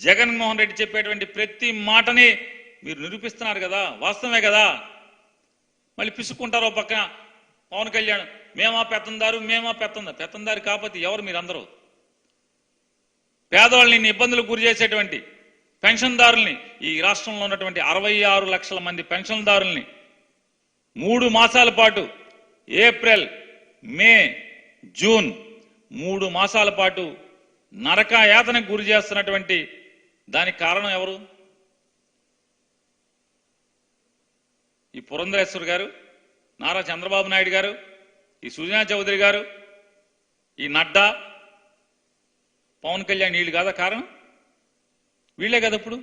జగన్మోహన్ రెడ్డి చెప్పేటువంటి ప్రతి మాటని మీరు నిరూపిస్తున్నారు కదా, వాస్తవమే కదా. మళ్ళీ పిసుక్కుంటారో పక్కన పవన్ కళ్యాణ్, మేమా పెత్తందారు, మేమా పెత్తందారు కాకపోతే ఎవరు మీరందరూ? పేదవాళ్ళని ఇబ్బందులకు గురి చేసేటువంటి పెన్షన్దారుల్ని, ఈ రాష్ట్రంలో ఉన్నటువంటి 66 లక్షల మంది పెన్షన్దారుల్ని 3 మాసాల పాటు, ఏప్రిల్, మే, జూన్ 3 మాసాల పాటు నరకయాతనకు గురి చేస్తున్నటువంటి దానికి కారణం ఎవరు? ఈ పురంధరేశ్వర్ గారు, నారా చంద్రబాబు నాయుడు గారు, ఈ సుజనా చౌదరి గారు, ఈ నడ్డా, పవన్ కళ్యాణ్, వీళ్ళు కాదా కారణం? వీళ్ళే కదా. ఇప్పుడు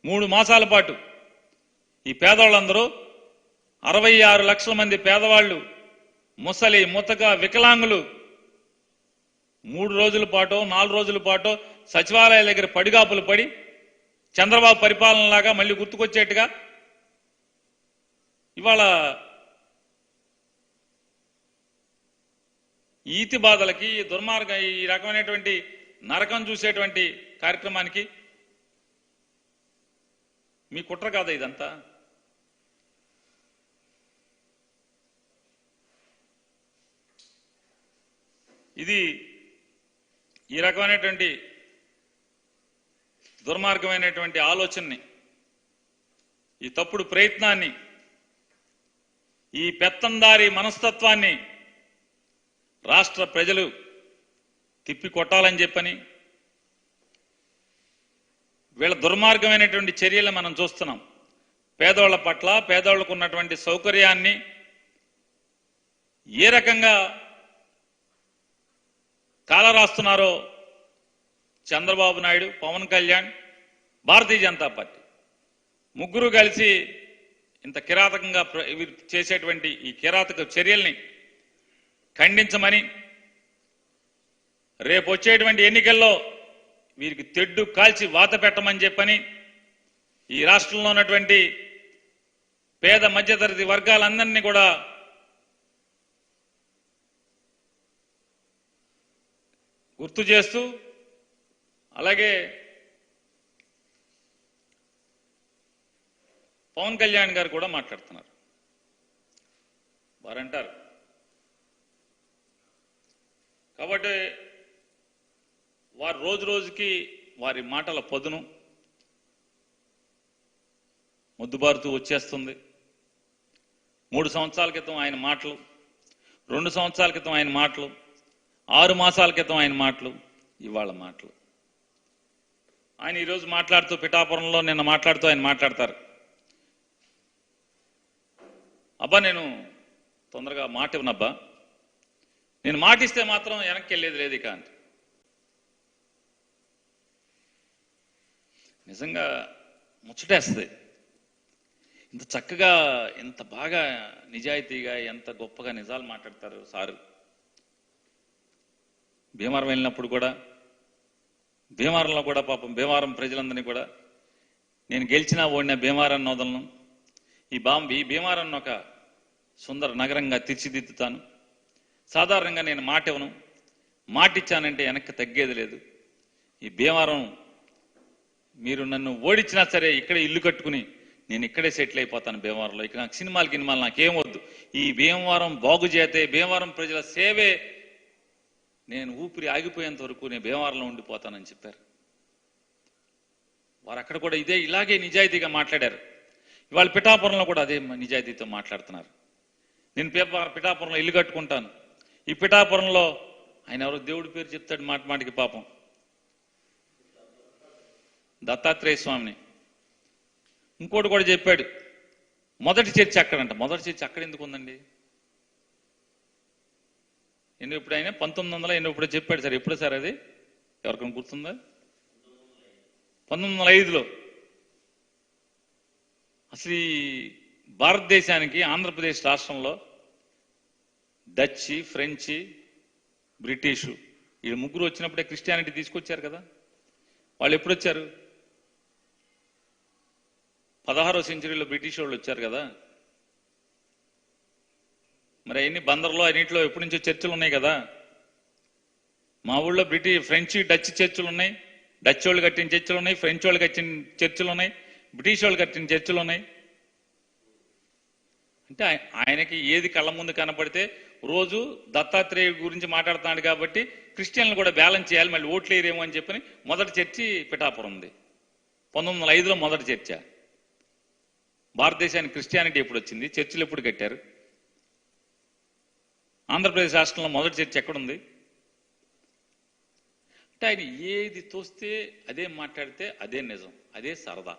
3 మాసాల పాటు ఈ పేదవాళ్ళందరూ 66 లక్షల మంది పేదవాళ్ళు, ముసలి, ముతక, వికలాంగులు 3 రోజుల పాటు, 4 రోజుల పాటు సచివాలయాల దగ్గర పడిగాపులు పడి చంద్రబాబు పరిపాలనలాగా మళ్ళీ గుర్తుకొచ్చేట్టుగా ఇవాళ ఈతి బాధలకి, దుర్మార్గ, ఈ రకమైనటువంటి నరకం చూసేటువంటి కార్యక్రమానికి మీ కుట్ర కాదా ఇదంతా? ఇది ఈ రకమైనటువంటి దుర్మార్గమైనటువంటి ఆలోచనని, ఈ తప్పుడు ప్రయత్నాన్ని, ఈ పెత్తందారి మనస్తత్వాన్ని రాష్ట్ర ప్రజలు తిప్పి కొట్టాలని చెప్పని వీళ్ళ దుర్మార్గమైనటువంటి చర్యలు మనం చూస్తున్నాం. పేదవాళ్ల పట్ల, పేదవాళ్లకు ఉన్నటువంటి సౌకర్యాన్ని ఏ రకంగా కాలరాస్తున్నారో చంద్రబాబు నాయుడు, పవన్ కళ్యాణ్, భారతీయ జనతా పార్టీ ముగ్గురు కలిసి ఇంత కిరాతకంగా చేసేటువంటి ఈ కిరాతక చర్యల్ని ఖండించమని, రేపు వచ్చేటువంటి ఎన్నికల్లో వీరికి తెడ్డు కాల్చి వాత పెట్టమని చెప్పని ఈ రాష్ట్రంలో ఉన్నటువంటి పేద మధ్యతరగతి వర్గాలందరినీ కూడా గుర్తు చేస్తూ, అలాగే పవన్ కళ్యాణ్ గారు కూడా మాట్లాడుతున్నారు. వారంటారు కాబట్టి వారు రోజు రోజుకి వారి మాటల పదును ముద్దుబారుతూ వచ్చేస్తుంది. 3 సంవత్సరాల క్రితం ఆయన మాటలు, 2 సంవత్సరాల క్రితం ఆయన మాటలు, 6 మాసాల క్రితం ఆయన మాటలు, ఇవాళ మాటలు. ఆయన ఈరోజు మాట్లాడుతూ, పిఠాపురంలో నిన్న మాట్లాడుతూ ఆయన మాట్లాడతారు, అబ్బా నేను తొందరగా మాట ఇవ్వనబ్బా, నేను మాటిస్తే మాత్రం వెనక్కి వెళ్ళేది లేదు ఇక అంటే. నిజంగా ముచ్చటేస్తుంది. ఇంత చక్కగా, ఎంత బాగా నిజాయితీగా, ఎంత గొప్పగా నిజాలు మాట్లాడతారు సారు. భీమవరం వెళ్ళినప్పుడు కూడా, భీమవరంలో కూడా పాపం భీమవరం ప్రజలందరినీ కూడా నేను గెలిచినా ఓడిన భీమవరాన్ని వదలను, ఈ భీమవరాన్ని ఒక సుందర నగరంగా తీర్చిదిద్దుతాను, సాధారణంగా నేను మాట ఇవ్వను, మాటిచ్చానంటే వెనక్కి తగ్గేది లేదు, ఈ భీమవరం మీరు నన్ను ఓడించినా సరే ఇక్కడే ఇల్లు కట్టుకుని నేను ఇక్కడే సెటిల్ అయిపోతాను భీమవరంలో, ఇక నాకు సినిమాలు నాకేం వద్దు, ఈ భీమవరం బాగు చేతే, భీమవరం ప్రజల సేవే నేను ఊపిరి ఆగిపోయేంత వరకు నేను భీమవరంలో ఉండిపోతానని చెప్పారు. వారు అక్కడ కూడా ఇలాగే నిజాయితీగా మాట్లాడారు. ఇవాళ పిఠాపురంలో కూడా అదే నిజాయితీతో మాట్లాడుతున్నారు. నేను పిఠాపురంలో ఇల్లు కట్టుకుంటాను, ఈ పిఠాపురంలో ఆయన ఎవరో దేవుడి పేరు చెప్తాడు మాట మాటికి, పాపం దత్తాత్రేయ స్వామిని. ఇంకోటి కూడా చెప్పాడు, మొదటి చర్చి అక్కడంట. మొదటి చర్చి అక్కడ ఎందుకు ఉందండి? ఎప్పుడు ఆయన 1900 ఎప్పుడు చెప్పాడు సార్, ఎప్పుడు సార్ అది ఎవరికైనా గుర్తుందా? 1905లో. అసలు ఈ భారతదేశానికి, ఆంధ్రప్రదేశ్ రాష్ట్రంలో డచ్, ఫ్రెంచ్, బ్రిటిషు ఈ ముగ్గురు వచ్చినప్పుడే క్రిస్టియానిటీ తీసుకొచ్చారు కదా. వాళ్ళు ఎప్పుడు వచ్చారు? 16వ సెంచరీలో బ్రిటిష్ వాళ్ళు వచ్చారు కదా. మరి అన్ని బందర్లో అన్నింటిలో ఎప్పటి నుంచో చర్చిలు ఉన్నాయి కదా. మా ఊళ్ళో ఫ్రెంచ్, డచ్ చర్చిలు ఉన్నాయి, డచ్ వాళ్ళు కట్టిన చర్చిలు ఉన్నాయి, ఫ్రెంచ్ వాళ్ళు కట్టిన చర్చిలు ఉన్నాయి, బ్రిటిష్ వాళ్ళు కట్టిన చర్చిలు ఉన్నాయి. అంటే ఆయనకి ఏది కళ్ళ ముందు కనపడితే, రోజు దత్తాత్రేయ గురించి మాట్లాడుతున్నాడు కాబట్టి క్రిస్టియన్లు కూడా బ్యాలెన్స్ చేయాలి, మళ్ళీ ఓట్లు వేయరేమో అని చెప్పని మొదటి చర్చి పిఠాపురం ఉంది. 1905లో మొదటి చర్చ. భారతదేశానికి క్రిస్టియానిటీ ఎప్పుడు వచ్చింది? చర్చిలు ఎప్పుడు కట్టారు? ఆంధ్రప్రదేశ్ రాష్ట్రంలో మొదటి చర్చ ఎక్కడుంది? అంటే ఆయన ఏది తోస్తే అదే మాట్లాడితే అదే నిజం, అదే సరదా.